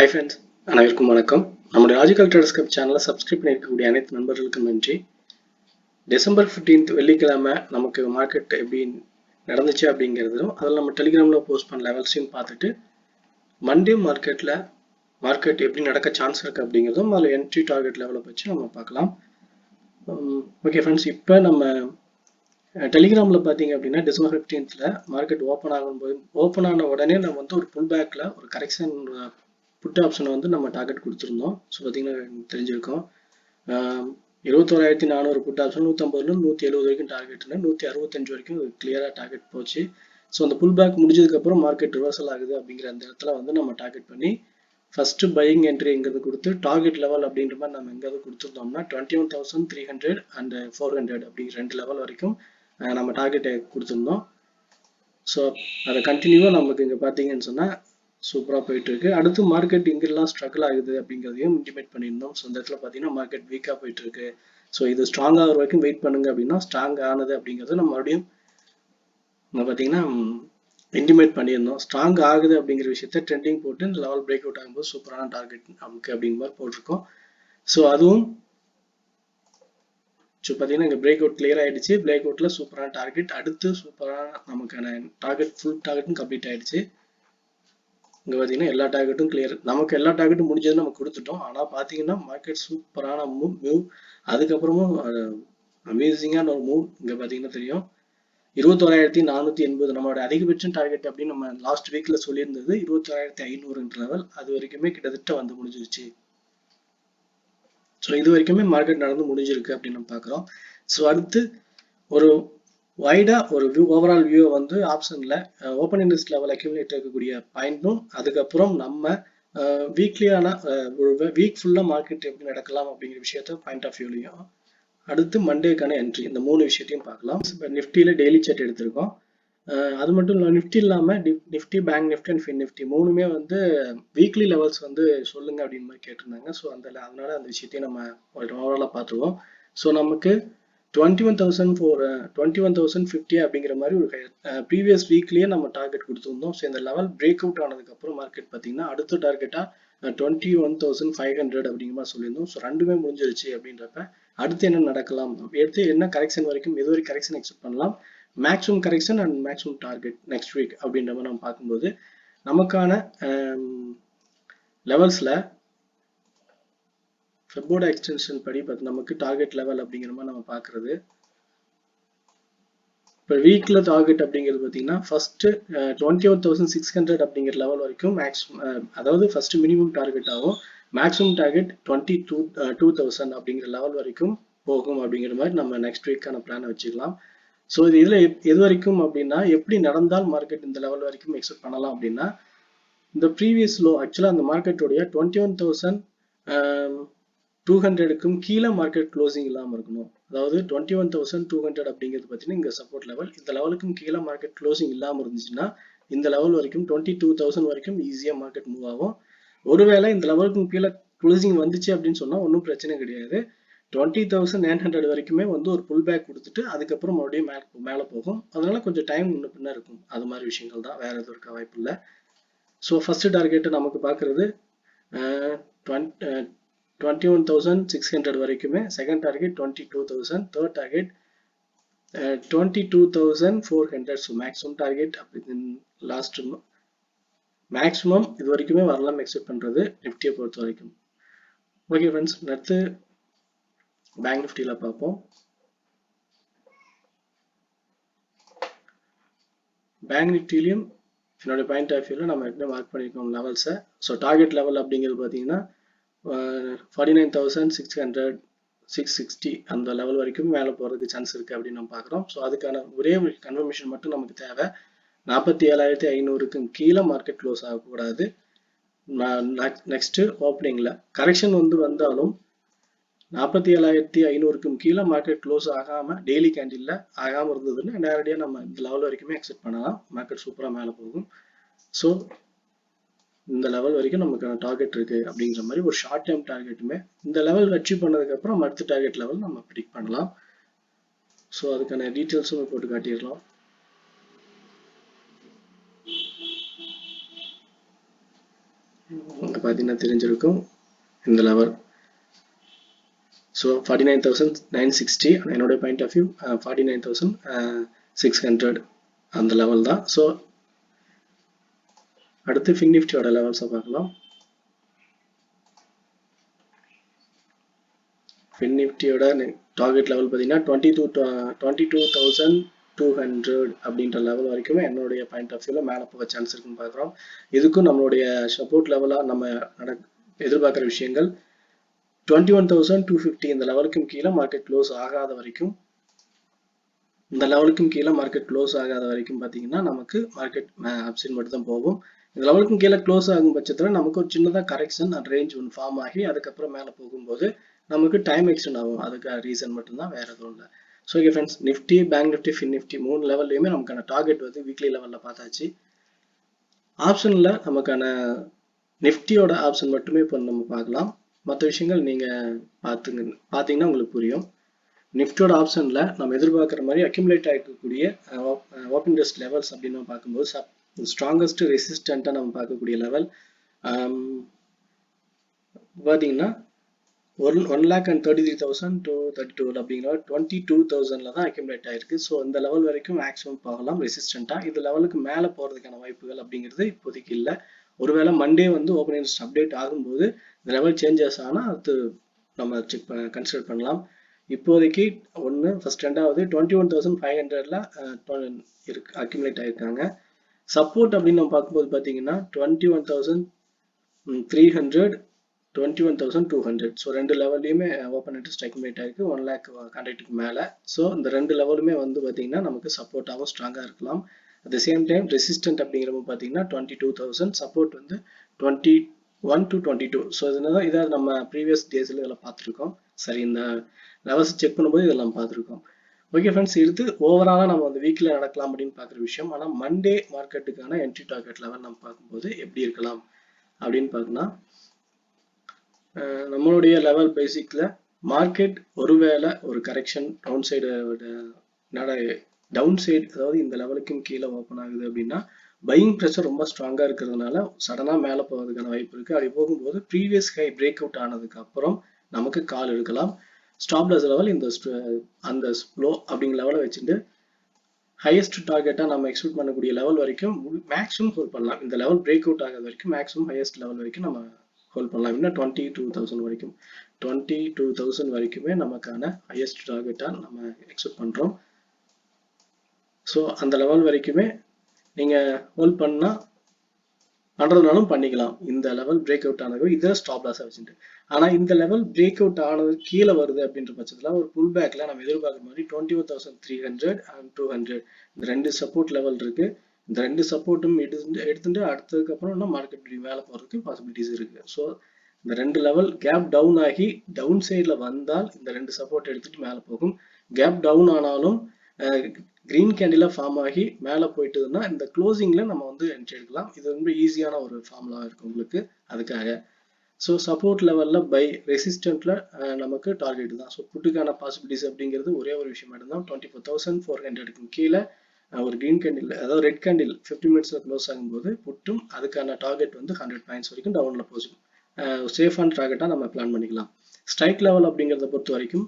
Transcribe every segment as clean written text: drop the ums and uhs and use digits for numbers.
Hi friends, அனைவருக்கும் வணக்கம். நம்முடைய லாஜிக்கல் ட்ரேடர்ஸ்கப் சேனலை சப்ஸ்கிரைப் பண்ணியிருக்கக்கூடிய அனைத்து நண்பர்களுக்கும் நன்றி. டிசம்பர் 15th வெள்ளிக்கிழமை நமக்கு மார்க்கெட் எப்படி நடந்துச்சு அப்படிங்கிறதும் அதில் நம்ம டெலிகிராமில் போஸ்ட் பண்ண லெவல்ஸையும் பார்த்துட்டு மண்டே மார்க்கெட் எப்படி நடக்க சான்ஸ் இருக்குது அப்படிங்கிறதும் அதில் என்ட்ரி டார்கெட் லெவலை வச்சு நம்ம பார்க்கலாம். ஓகே ஃப்ரெண்ட்ஸ், இப்போ நம்ம டெலிகிராமில் பார்த்தீங்க அப்படின்னா டிசம்பர் 15th மார்க்கெட் ஓப்பன் ஆன உடனே நம்ம வந்து ஒரு புல் பேக்கில் ஒரு கரெக்ஷன் புட் ஆப்ஷனை வந்து நம்ம டார்கெட் கொடுத்துருந்தோம். ஸோ பார்த்தீங்கன்னா தெரிஞ்சிருக்கோம், 21,400 புட் ஆப்ஷன் 150லேருந்து 170 வரைக்கும் டார்கெட்னு 165 வரைக்கும் கிளியராக டார்கெட் போச்சு. ஸோ அந்த புல் பேக் முடிஞ்சதுக்கப்புறம் மார்க்கெட் ரிவர்சல் ஆகுது அப்படிங்கிற அந்த இடத்துல வந்து நம்ம டார்கெட் பண்ணி ஃபர்ஸ்ட் பையிங் என்ட்ரி எங்கிறது கொடுத்து டார்கெட் லெவல் அப்படின்ற மாதிரி நம்ம எங்காவது கொடுத்துருந்தோம்னா 21,300 அண்ட் 400 அப்படிங்கிற ரெண்டு லெவல் வரைக்கும் நம்ம டார்கெட்டை கொடுத்துருந்தோம். ஸோ அதை கண்டினியூவாக நமக்கு இங்கே பார்த்தீங்கன்னு சொன்னால் சூப்பராக போயிட்டு இருக்கு. அடுத்து மார்க்கெட் இங்கெல்லாம் ஸ்ட்ரகிள் ஆகுது அப்படிங்கிறதையும் இன்டிமேட் பண்ணியிருந்தோம். ஸோ இந்த இடத்துல பார்த்தீங்கன்னா மார்க்கெட் வீக்காக போயிட்டு இருக்கு. ஸோ இது ஸ்ட்ராங் ஆகிற வரைக்கும் வெயிட் பண்ணுங்க அப்படின்னா ஸ்ட்ராங் ஆனது அப்படிங்கிறது நம்ம மறுபடியும் பார்த்தீங்கன்னா இன்டிமேட் பண்ணியிருந்தோம். ஸ்ட்ராங் ஆகுது அப்படிங்கிற விஷயத்த ட்ரெண்டிங் போட்டு இந்த லெவல் பிரேக் அவுட் ஆகும்போது சூப்பரான டார்கெட் நமக்கு அப்படிங்கிற மாதிரி போட்டிருக்கோம். ஸோ அதுவும் பார்த்தீங்கன்னா இங்கே பிரேக் அவுட் கிளியர் ஆயிடுச்சு. பிரேக் அவுட்ல சூப்பரான டார்கெட், அடுத்து சூப்பரான நமக்கான டார்கெட் ஃபுல் டார்கெட்டும் கம்ப்ளீட் ஆயிடுச்சு. இங்கே பார்த்தீங்கன்னா எல்லா டார்கெட்டும் கிளியர், நமக்கு எல்லா டார்கெட்டும் முடிஞ்சது நம்ம கொடுத்துட்டோம். ஆனால் பார்த்தீங்கன்னா மார்க்கெட் சூப்பரான மூவ், அதுக்கப்புறமும் அமேசிங்கான ஒரு மூவ். இங்கே பார்த்தீங்கன்னா தெரியும் 21,480 நம்மளோட அதிகபட்சம் டார்கெட் அப்படின்னு நம்ம லாஸ்ட் வீக்ல சொல்லியிருந்தது 21,500 லெவல். அது வரைக்குமே கிட்டத்தட்ட வந்து முடிஞ்சிருச்சு. ஸோ இது வரைக்குமே மார்க்கெட் நடந்து முடிஞ்சிருக்கு அப்படின்னு நம்ம பார்க்குறோம். ஸோ அடுத்து ஒரு வைடா ஒரு ஓவரால் வியூ வந்து ஆப்ஷன்ல ஓப்பன் இன்ட்ரெஸ்ட் லெவல் அக்யூமுலேட் இருக்கக்கூடிய பாயிண்ட்டும், அதுக்கப்புறம் நம்ம வீக்லியான ஒரு வீக் ஃபுல்லா மார்க்கெட் எப்படி நடக்கலாம் அப்படிங்கிற விஷயத்த பாயிண்ட் ஆஃப் வியூலையும், அடுத்து மண்டேக்கான என்ட்ரி, இந்த மூணு விஷயத்தையும் பார்க்கலாம். இப்போ நிஃப்டியில டெய்லி சார்ட் எடுத்திருக்கோம். அது மட்டும் இல்லை, நிஃப்டி இல்லாமல் Nifty, bank Nifty and fin Nifty மூணுமே வந்து வீக்லி லெவல்ஸ் வந்து சொல்லுங்க அப்படின்னு மாதிரி கேட்டிருந்தாங்க. ஸோ அதனால அந்த விஷயத்தையும் நம்ம ஓவராலாக பார்த்துருவோம். ஸோ நமக்கு 21,50 அப்படிங்கிற மாதிரி ஒரு ப்ரீவியஸ் வீக்லயே நம்ம டார்கெட் கொடுத்துருந்தோம். ஸோ இந்த லெவல் பிரேக் அவுட் ஆனதுக்கப்புறம் மார்க்கெட் பார்த்தீங்கன்னா அடுத்த டார்கெட்டாக 21,500 அப்படிங்கிற மாதிரி சொல்லியிருந்தோம். ஸோ ரெண்டுமே முடிஞ்சிருச்சு. அப்படின்றப்ப அடுத்து என்ன நடக்கலாம், அடுத்து என்ன கரெக்ஷன் வரைக்கும் எது வரைக்கும் கரெக்ஷன் எக்ஸ்பெக்ட் பண்ணலாம், maximum correction and maximum target next week அப்படின்ற மாதிரி நம்ம பார்க்கும்போது நமக்கான லெவல்ஸ்ல ஃபெபோட எக்ஸ்டென்ஷன் படி நமக்கு டார்கெட் லெவல் அப்படிங்கிற மாதிரி நம்ம பார்க்கறது. இப்போ வீக்ல டார்கெட் அப்படிங்கிறது பார்த்தீங்கன்னா ஃபர்ஸ்ட் 21,600 அப்படிங்கிற லெவல் வரைக்கும் மேக்ஸிமம், அதாவது ஃபர்ஸ்ட் மினிமம் டார்கெட் ஆகும். மேக்ஸிமம் டார்கெட் 22,000 அப்படிங்கிற லெவல் வரைக்கும் போகும் அப்படிங்கிற மாதிரி நம்ம நெக்ஸ்ட் வீக்கான பிளானை வச்சுக்கலாம். ஸோ இதுல எது வரைக்கும் அப்படின்னா எப்படி நடந்தால் மார்க்கெட் இந்த லெவல் வரைக்கும் எக்ஸ்பெக்ட் பண்ணலாம் அப்படின்னா, இந்த ப்ரீவியஸ் லோ ஆக்சுவலாக அந்த மார்க்கெட்டோடைய 21,200க்கும் கீழே மார்க்கெட் க்ளோசிங் இல்லாமல் இருக்கணும். அதாவது 21,200 அப்படிங்கிறது பார்த்தீங்கன்னா இங்கே சப்போர்ட் லெவல். இந்த லெவலுக்கும் கீழே மார்க்கெட் க்ளோசிங் இல்லாமல் இருந்துச்சுன்னா இந்த லெவல் வரைக்கும் 22,000 வரைக்கும் ஈஸியாக மார்க்கெட் மூவ் ஆகும். ஒருவேளை இந்த லெவலுக்கும் கீழே க்ளோசிங் வந்துச்சு அப்படின்னு சொன்னால் ஒன்றும் பிரச்சனை கிடையாது. 20,900 வரைக்குமே வந்து ஒரு புல் பேக் கொடுத்துட்டு அதுக்கப்புறம் மறுபடியும் மேலே போகும். அதனால கொஞ்சம் டைம் முன்ன பின்ன இருக்கும். அது மாதிரி விஷயங்கள் தான், வேற எதுவும் இருக்க வாய்ப்பு இல்லை. ஸோ ஃபர்ஸ்ட் டார்கெட்டை நமக்கு பார்க்கறது 21,600 வரைக்குமே, second target 22,000, third target 22,400. So maximum target அப்படி லாஸ்ட் மேக்ஸிமம் இது வரைக்குமே வரலாம் எக்ஸ்பெக்ட் பண்றது நிஃப்டியை பொறுத்த வரைக்கும். ஓகே ஃப்ரெண்ட்ஸ், அடுத்து பேங்க் நிஃப்டியில பார்ப்போம். பேங்க் நிஃப்டிலையும் என்னோட பாயிண்ட் ஆஃப் வியூல நம்ம எப்படி மார்க் பண்ணியிருக்கோம் லெவல்ஸை. ஸோ டார்கெட் லெவல் அப்படிங்கிறது பார்த்தீங்கன்னா 49,600, 660 அந்த லெவல் வரைக்கும் மேலே போகிறதுக்கு சான்ஸ் இருக்குது அப்படின்னு நம்ம பார்க்குறோம். ஸோ அதுக்கான ஒரே ஒரு கன்ஃபர்மேஷன் மட்டும் நமக்கு தேவை. 47,500க்கும் கீழே மார்க்கெட் க்ளோஸ் ஆகக்கூடாது. நெக்ஸ்ட் ஓப்பனிங்ல கரெக்ஷன் வந்தாலும் 47,500க்கும் கீழே மார்க்கெட் க்ளோஸ் ஆகாம டெய்லி கேண்டில்ல ஆகாம இருந்ததுன்னா நேரடியாக நம்ம இந்த லெவல் வரைக்குமே எக்ஸெப்ட் பண்ணலாம். மார்க்கெட் சூப்பரா மேலே போகும். ஸோ இந்த லெவல் வரைக்கும் நமக்கான டார்கெட் இருக்கு அப்படிங்கிற மாதிரி ஒரு ஷார்ட் டைம் டார்கெட்டுமே இந்த லெவல் அச்சீவ் பண்ணதுக்கு அப்புறம் அடுத்த டார்கெட் லெவல் நம்ம ப்ரெடிக்ட் பண்ணலாம். ஸோ அதுக்கான டீட்டெயில்ஸும் போட்டு காட்டிடலாம். இங்க பார்த்தீங்கன்னா தெரிஞ்சிருக்கும் இந்த லெவல். ஸோ 49,960 என்னோட பாயிண்ட் ஆஃப் வியூ 49,600 அந்த லெவல் தான். ஸோ அடுத்து ஃபின் நிஃப்டியோட லெவல்ஸை பார்க்கலாம். ஃபின் நிஃப்டியோட டார்கெட் லெவல் பார்த்தீங்கன்னா 22,200 அப்படின்ற லெவல் வரைக்குமே என்னுடைய பாயிண்ட் ஆஃப் வியூவில் மேலே போக சான்ஸ் இருக்குன்னு பார்க்குறோம். இதுக்கும் நம்மளுடைய சப்போர்ட் லெவலாக நம்ம எதிர்பார்க்குற விஷயங்கள் 21,250 இந்த லெவலுக்கும் கீழே மார்க்கெட் க்ளோஸ் ஆகாத வரைக்கும் பார்த்தீங்கன்னா நமக்கு மார்க்கெட் அப்சைட் மட்டும் தான் போகும். இந்த லெவலுக்கும் கீழே க்ளோஸ் ஆகும் பட்சத்தில் நமக்கு ஒரு சின்னதாக கரெக்ஷன் ரேஞ்ச் ஒன்று ஃபார்ம் ஆகி அதுக்கப்புறம் மேலே போகும்போது நமக்கு டைம் எக்ஸ்டெண்ட் ஆகும். அதுக்கு ரீசன் மட்டும்தான், வேற எதுவும் இல்லை. So okay friends, Nifty, bank Nifty, fin Nifty 3 லெவல்லையுமே நமக்கான டார்கெட் வந்து வீக்லி லெவலில் பார்த்தாச்சு. ஆப்ஷனில் நமக்கான நிஃப்டியோட ஆப்ஷன் மட்டுமே இப்போ நம்ம பார்க்கலாம். மற்ற விஷயங்கள் நீங்கள் பார்த்தீங்கன்னா உங்களுக்கு புரியும். நிஃப்டியோட ஆப்ஷனில் நம்ம எதிர்பார்க்குற மாதிரி அக்யூமுலேட் ஆகிருக்கக்கூடிய ஓப்பன் இன்ட்ரெஸ்ட் லெவல்ஸ் அப்படின்னு நம்ம பார்க்கும்போது ஸ்ட்ராங்கஸ்ட் ரெசிஸ்டண்ட்டாக நம்ம பார்க்கக்கூடிய லெவல் பார்த்தீங்கன்னா 1,33,232 அப்படிங்கிற 22,000 தான் அக்யூமுலேட் ஆயிருக்கு. ஸோ இந்த லெவல் வரைக்கும் மேக்ஸிமம் போகலாம் ரெசிஸ்டண்ட்டாக. இந்த லெவலுக்கு மேலே போகிறதுக்கான வாய்ப்புகள் அப்படிங்கிறது இப்போதைக்கு இல்லை. ஒருவேளை மண்டே வந்து ஓப்பன் இன்ட்ரெஸ்ட் அப்டேட் ஆகும்போது இந்த லெவல் சேஞ்சஸ் ஆனால் அது நம்ம கன்சிடர் பண்ணலாம். இப்போதைக்கு ஒன்று ஃபர்ஸ்ட், ரெண்டாவது 21,500ல இருக்கு அக்யூமுலேட் ஆயிருக்காங்க. சப்போர்ட் அப்படின்னு நம்ம பார்க்கும்போது பார்த்தீங்கன்னா 21,300, 21,200. ஸோ ரெண்டு லெவல்லையுமே ஓப்பன் இன்ட்ரெஸ்ட் அக்யூமுலேட் ஆயிருக்கு 1 lakh கான்ட்ராக்டுக்கு மேலே. ஸோ இந்த ரெண்டு லெவலுமே வந்து பார்த்தீங்கன்னா நமக்கு சப்போர்ட்டாகவும் ஸ்ட்ராங்காக இருக்கலாம். At the same time resistant அப்படிங்கிறப்ப பார்த்தீங்கன்னா 22,000, சப்போர்ட் வந்து 21 to 22. ஸோ இதை நம்ம ப்ரீவியஸ் டேஸில் இதெல்லாம் பார்த்துருக்கோம். சரி, இந்த லெவல்ஸ் செக் பண்ணும்போது இதெல்லாம் பார்த்துருக்கோம். ஓகே ஃப்ரெண்ட்ஸ், இது ஓவராலாக நம்ம வந்து வீக்கில் நடக்கலாம் அப்படின்னு பார்க்குற விஷயம். ஆனால் மண்டே மார்க்கெட்டுக்கான என்ட்ரி டார்கெட் லெவல் நம்ம பார்க்கும்போது எப்படி இருக்கலாம் அப்படின்னு பார்க்கலாம். நம்மளுடைய லெவல் பேசிக்கில் மார்க்கெட் ஒருவேளை ஒரு கரெக்ஷன் டவுன் சைடு அதாவது இந்த லெவலுக்கும் கீழே ஓப்பன் ஆகுது அப்படின்னா பையிங் ப்ரெஷர் ரொம்ப ஸ்ட்ராங்காக இருக்கிறதுனால சடனாக மேலே போகிறதுக்கான வாய்ப்பு இருக்குது. அப்படி போகும்போது ப்ரீவியஸ் ஹை பிரேக் அவுட் ஆனதுக்கு அப்புறம் நமக்கு கால் எடுக்கலாம். ஸ்டாப் லாஸ் லெவல் அந்த ஸ்லோ அப்படிங்கிற லெவலை வச்சுட்டு ஹையஸ்ட் டார்கெட்டாக நம்ம எக்ஸ்பெக்ட் பண்ணக்கூடிய லெவல் வரைக்கும் மேக்ஸிமம் ஹோல்ட் பண்ணலாம். இந்த லெவல் பிரேக் அவுட் ஆகாத வரைக்கும் மேக்ஸிமம் ஹையஸ்ட் லெவல் வரைக்கும் நம்ம ஹோல்ட் பண்ணலாம். இன்னும் 22,000 வரைக்குமே நமக்கான ஹையஸ்ட் டார்கெட்டாக நம்ம எக்ஸ்பெக்ட் பண்ணுறோம். ஸோ அந்த லெவல் வரைக்குமே நீங்கள் ஹோல்ட் பண்ணுறதுனாலும் பண்ணிக்கலாம். இந்த லெவல் பிரேக் அவுட் ஆனது இதில் ஸ்டாப் லாஸாக வச்சுட்டு. ஆனால் இந்த லெவல் பிரேக் அவுட் ஆனது கீழே வருது அப்படின்ற பட்சத்தில் ஒரு புல் பேக்கில் நம்ம எதிர்பார்க்குற மாதிரி 21,300 and 200 இந்த ரெண்டு சப்போர்ட் லெவல் இருக்குது. இந்த ரெண்டு சப்போர்ட்டும் எடுத்துட்டு அடுத்ததுக்கப்புறம் இன்னும் மார்க்கெட் மேலே போகிறதுக்கு பாசிபிலிட்டிஸ் இருக்குது. ஸோ இந்த ரெண்டு லெவல் கேப் டவுன் ஆகி டவுன் சைடில் வந்தால் இந்த ரெண்டு சப்போர்ட் எடுத்துட்டு மேலே போகும். கேப் டவுன் ஆனாலும் கிரீன் கேண்டில் ஃபார்ம் ஆகி மேலே போயிட்டுதுன்னா இந்த க்ளோசிங்கில் நம்ம வந்து என்ட்ரி எடுக்கலாம். இது ரொம்ப ஈஸியான ஒரு ஃபார்முலா இருக்குது உங்களுக்கு அதுக்காக. ஸோ சப்போர்ட் லெவலில் பை, ரெசிஸ்டண்ட்டில் நமக்கு டார்கெட் தான். ஸோ புட்டுக்கான பாசிபிலிட்டிஸ் அப்படிங்கிறது ஒரே ஒரு விஷயம் மட்டும்தான். 24,400க்கு கீழே ஒரு கிரீன் கேண்டில் அதாவது ரெட் கேண்டில் 15 மினிட்ஸில் க்ளோஸ் ஆகும்போது புட்டும் அதுக்கான டார்கெட் வந்து 100 பாயிண்ட்ஸ் வரைக்கும் டவுனில் போகும். சேஃபான டார்கெட்டாக நம்ம பிளான் பண்ணிக்கலாம். ஸ்ட்ரைக் லெவல் அப்படிங்கிறத பொறுத்த வரைக்கும்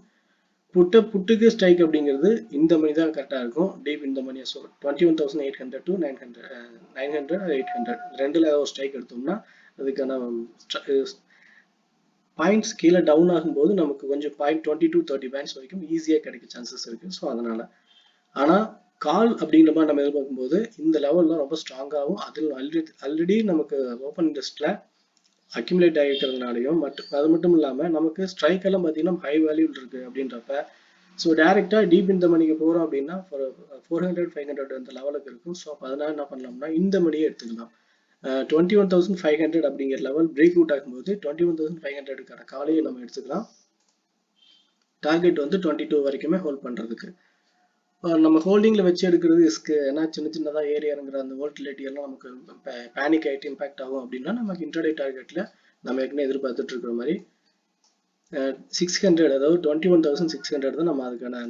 புட்டுக்கு ஸ்ட்ரைக் அப்படிங்கிறது இந்த மணி தான் கரெக்டாக இருக்கும். டீப் இந்த மணியை 21,800 to 900 800 ரெண்டில் ஏதாவது ஒரு ஸ்ட்ரைக் எடுத்தோம்னா அதுக்கான பாயிண்ட்ஸ் கீழே டவுன் ஆகும்போது நமக்கு கொஞ்சம் 20 to 30 பாயிண்ட்ஸ் வரைக்கும் ஈஸியாக கிடைக்க சான்சஸ் இருக்குது. ஸோ அதனால் ஆனால் கால் அப்படிங்கிற மாதிரி நம்ம எதிர்பார்க்கும்போது இந்த லெவலில் ரொம்ப ஸ்ட்ராங்காகவும் அதில் ஆல்ரெடி நமக்கு ஓப்பன் இன்ட்ரெஸ்ட்டில் அக்யூமுலேட் ஆகிருக்கிறதுனாலையும் அது மட்டும் இல்லாமல் நமக்கு ஸ்ட்ரைக் எல்லாம் பார்த்தீங்கன்னா ஹை வேல்யூ இருக்குது அப்படின்றப்ப ஸோ டேரெக்டாக டீப் இந்த மணிக்கு போகிறோம் அப்படின்னா 400 500 அந்த லெவலுக்கு இருக்கும். ஸோ அதனால் என்ன பண்ணலாம்னா இந்த மணியை எடுத்துக்கலாம். 21,500 அப்படிங்கிற லெவல் பிரேக் அவுட் ஆகும்போது 21,500க்கான காலையை நம்ம எடுத்துக்கலாம். டார்கெட் வந்து 22 வரைக்குமே ஹோல்ட் பண்ணுறதுக்கு. நம்ம ஹோல்டிங்கில் வச்சு எடுக்கிறது ரிஸ்க்கு. ஏன்னா சின்னதாக ஏறி இறங்குற அந்த வோல்டிலிட்டி எல்லாம் நமக்கு பேனிக் ஆகிட்டு இம்பாக்ட் ஆகும் அப்படின்னா நமக்கு இன்ட்ராடே டார்கெட்டில் நம்ம ஏற்கனவே எதிர்பார்த்துட்டு இருக்கிற மாதிரி 600 அதாவது 21,600 தான் நம்ம அதுக்கான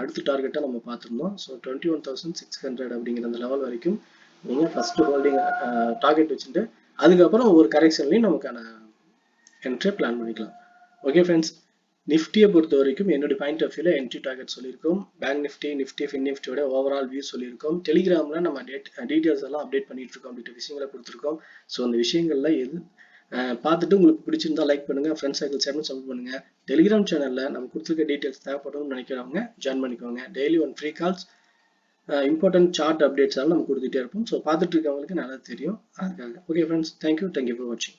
அடுத்த டார்கெட்டாக நம்ம பார்த்துருந்தோம். ஸோ 21,600 அப்படிங்கிற அந்த லெவல் வரைக்கும் நீங்கள் ஃபஸ்ட்டு ஹோல்டிங் டார்கெட் வச்சுட்டு அதுக்கப்புறம் ஒவ்வொரு கரெக்ஷன்லையும் நமக்கான என்ட்ரியை பிளான் பண்ணிக்கலாம். ஓகே ஃப்ரெண்ட்ஸ், நிஃப்டியை பொறுத்த வரைக்கும் என்னுடைய பாயிண்ட் ஆஃப் வியூவில் என்ட்ரி டார்கெட் சொல்லியிருக்கோம். பேங்க் நிஃப்டி, நிஃப்டி, ஃபின் நிஃப்டியோட ஓவரால் வியூ சொல்லியிருக்கோம். டெலிகிராமில் நம்ம டீட்டெயில்ஸ் எல்லாம் அப்டேட் பண்ணிட்டு இருக்கோம், அப்படின்ற விஷயங்களை கொடுத்துருக்கோம். ஸோ அந்த விஷயங்கள்ல எது பார்த்துட்டு உங்களுக்கு பிடிச்சிருந்தா லைக் பண்ணுங்க, ஃப்ரெண்ட்ஸ் சர்க்கிள் சேர்ந்து சப்மிட் பண்ணுங்க. டெலிகிராம் சேனலில் நம்ம கொடுத்துருக்க டீட்டெயில்ஸ் தேவைப்படணும்னு நினைக்கிறவங்க ஜாயின் பண்ணிக்கோங்க. Daily 1 free calls, important chart updates எல்லாம் நம்ம கொடுத்துட்டே இருப்போம். ஸோ பார்த்துட்டு இருக்கவங்களுக்கு நல்லா தெரியும் அதுக்காக. ஓகே ஃப்ரெண்ட்ஸ், தேங்க்யூ ஃபார் வாட்சிங்.